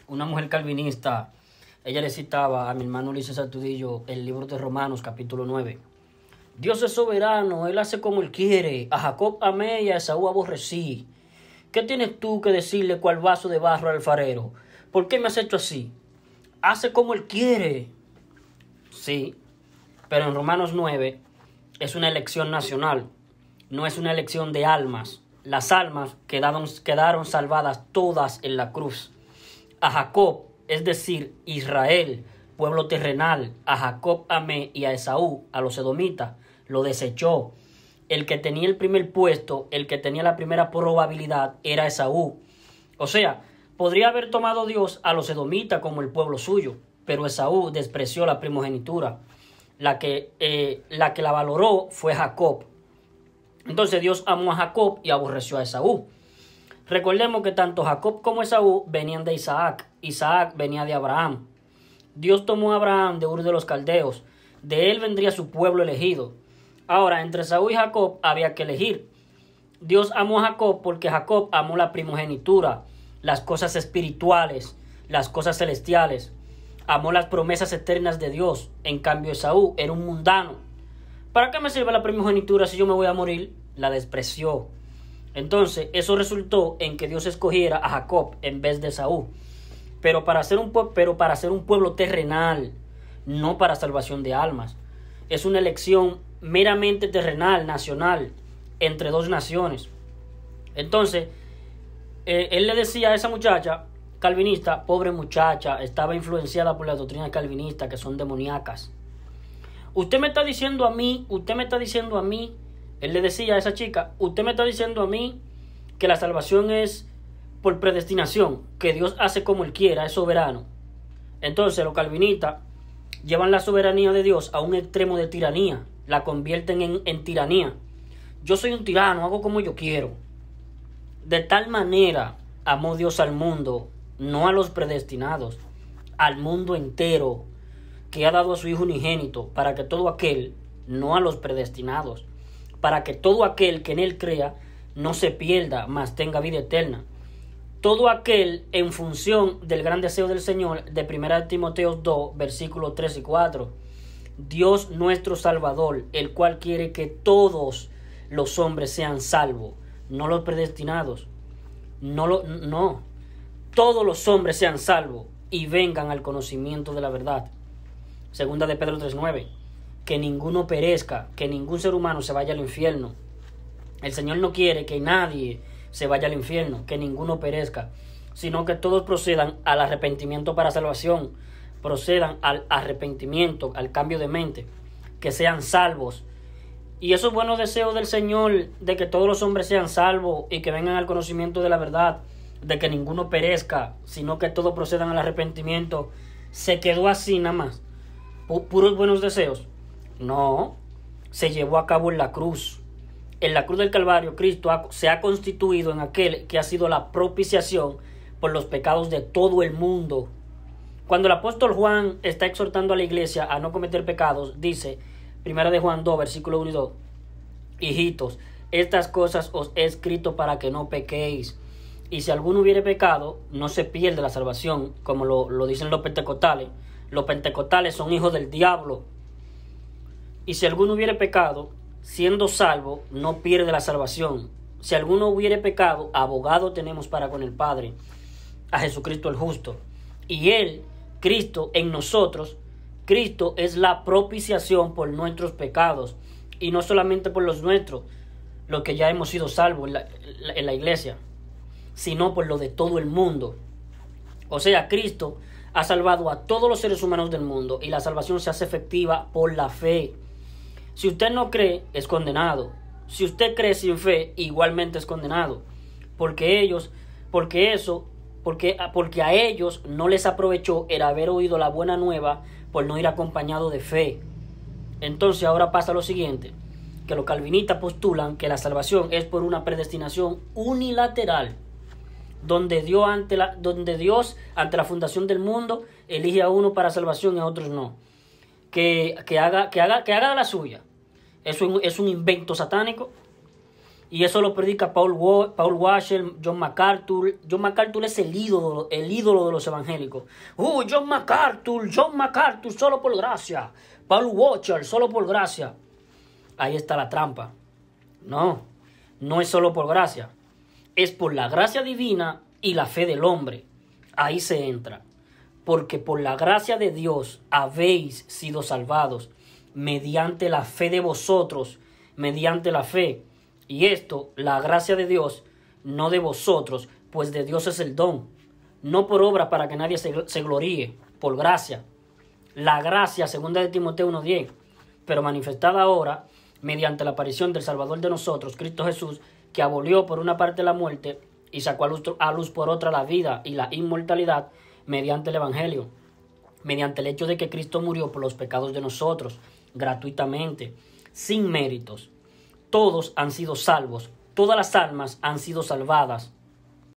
una mujer calvinista, ella le citaba a mi hermano Ulises Altudillo el libro de Romanos capítulo 9. Dios es soberano, Él hace como Él quiere, a Jacob amé y a Esaú aborrecí. ¿Qué tienes tú que decirle cual vaso de barro al alfarero? ¿Por qué me has hecho así? Hace como Él quiere. Sí, pero en Romanos 9 es una elección nacional, no es una elección de almas. Las almas quedaron salvadas todas en la cruz. A Jacob, es decir, Israel, pueblo terrenal, a Jacob amé y a Esaú, a los edomitas, lo desechó. El que tenía el primer puesto, el que tenía la primera probabilidad, era Esaú. O sea, podría haber tomado Dios a los edomitas como el pueblo suyo, pero Esaú despreció la primogenitura. La que la valoró fue Jacob. Entonces Dios amó a Jacob y aborreció a Esaú. Recordemos que tanto Jacob como Esaú venían de Isaac. Isaac venía de Abraham. Dios tomó a Abraham de Ur de los Caldeos. De él vendría su pueblo elegido. Ahora, entre Esaú y Jacob había que elegir. Dios amó a Jacob porque Jacob amó la primogenitura, las cosas espirituales, las cosas celestiales. Amó las promesas eternas de Dios. En cambio, Esaú era un mundano. ¿Para qué me sirve la primogenitura si yo me voy a morir? La despreció. Entonces, eso resultó en que Dios escogiera a Jacob en vez de Esaú. Pero para ser un pueblo terrenal, no para salvación de almas. Es una elección meramente terrenal, nacional, entre dos naciones. Entonces, él le decía a esa muchacha calvinista, pobre muchacha, estaba influenciada por las doctrinas calvinistas que son demoníacas. Usted me está diciendo a mí, él le decía a esa chica, usted me está diciendo a mí que la salvación es por predestinación, que Dios hace como Él quiera, es soberano. Entonces los calvinistas llevan la soberanía de Dios a un extremo de tiranía, la convierten en tiranía. Yo soy un tirano, hago como yo quiero. De tal manera amó Dios al mundo, no a los predestinados, al mundo entero, que ha dado a su Hijo unigénito, para que todo aquel, no a los predestinados, para que todo aquel que en Él crea no se pierda, mas tenga vida eterna. Todo aquel en función del gran deseo del Señor, de 1 Timoteo 2, versículos 3 y 4. Dios nuestro Salvador, el cual quiere que todos los hombres sean salvos, no los predestinados. No. Todos los hombres sean salvos y vengan al conocimiento de la verdad. Segunda de Pedro 3:9. Que ninguno perezca, que ningún ser humano se vaya al infierno. El Señor no quiere que nadie se vaya al infierno, que ninguno perezca, sino que todos procedan al arrepentimiento para salvación, procedan al arrepentimiento, al cambio de mente, que sean salvos. Y esos buenos deseos del Señor de que todos los hombres sean salvos y que vengan al conocimiento de la verdad, de que ninguno perezca, sino que todos procedan al arrepentimiento, se quedó así nada más, puros buenos deseos. No, se llevó a cabo en la cruz. En la cruz del Calvario, Cristo se ha constituido en aquel que ha sido la propiciación por los pecados de todo el mundo. Cuando el apóstol Juan está exhortando a la iglesia a no cometer pecados, dice, 1 de Juan 2, versículo 1 y 2, hijitos, estas cosas os he escrito para que no pequéis. Y si alguno hubiere pecado, no se pierde la salvación, como lo dicen los pentecostales. Los pentecostales son hijos del diablo. Y si alguno hubiere pecado, siendo salvo, no pierde la salvación. Si alguno hubiere pecado, abogado tenemos para con el Padre, a Jesucristo el justo. Y Él, Cristo, en nosotros, Cristo es la propiciación por nuestros pecados. Y no solamente por los nuestros, los que ya hemos sido salvos en la iglesia, sino por lo de todo el mundo. O sea, Cristo ha salvado a todos los seres humanos del mundo y la salvación se hace efectiva por la fe. Si usted no cree, es condenado. Si usted cree sin fe, igualmente es condenado. Porque a ellos no les aprovechó el haber oído la buena nueva por no ir acompañado de fe. Entonces ahora pasa lo siguiente, que los calvinistas postulan que la salvación es por una predestinación unilateral, donde Dios ante la fundación del mundo elige a uno para salvación y a otros no. Que haga la suya. Eso es un invento satánico. Y eso lo predica Paul Washer, John MacArthur. John MacArthur es el ídolo de los evangélicos. John MacArthur, solo por gracia. Paul Washer, solo por gracia. Ahí está la trampa. No es solo por gracia. Es por la gracia divina y la fe del hombre. Ahí se entra. Porque por la gracia de Dios habéis sido salvados mediante la fe de vosotros, mediante la fe. Y esto, la gracia de Dios, no de vosotros, pues de Dios es el don. No por obra para que nadie se gloríe, por gracia. La gracia, 2 de Timoteo 1:10, pero manifestada ahora mediante la aparición del Salvador de nosotros, Cristo Jesús, que abolió por una parte la muerte y sacó a luz por otra la vida y la inmortalidad mediante el Evangelio, mediante el hecho de que Cristo murió por los pecados de nosotros, gratuitamente, sin méritos. Todos han sido salvos, todas las almas han sido salvadas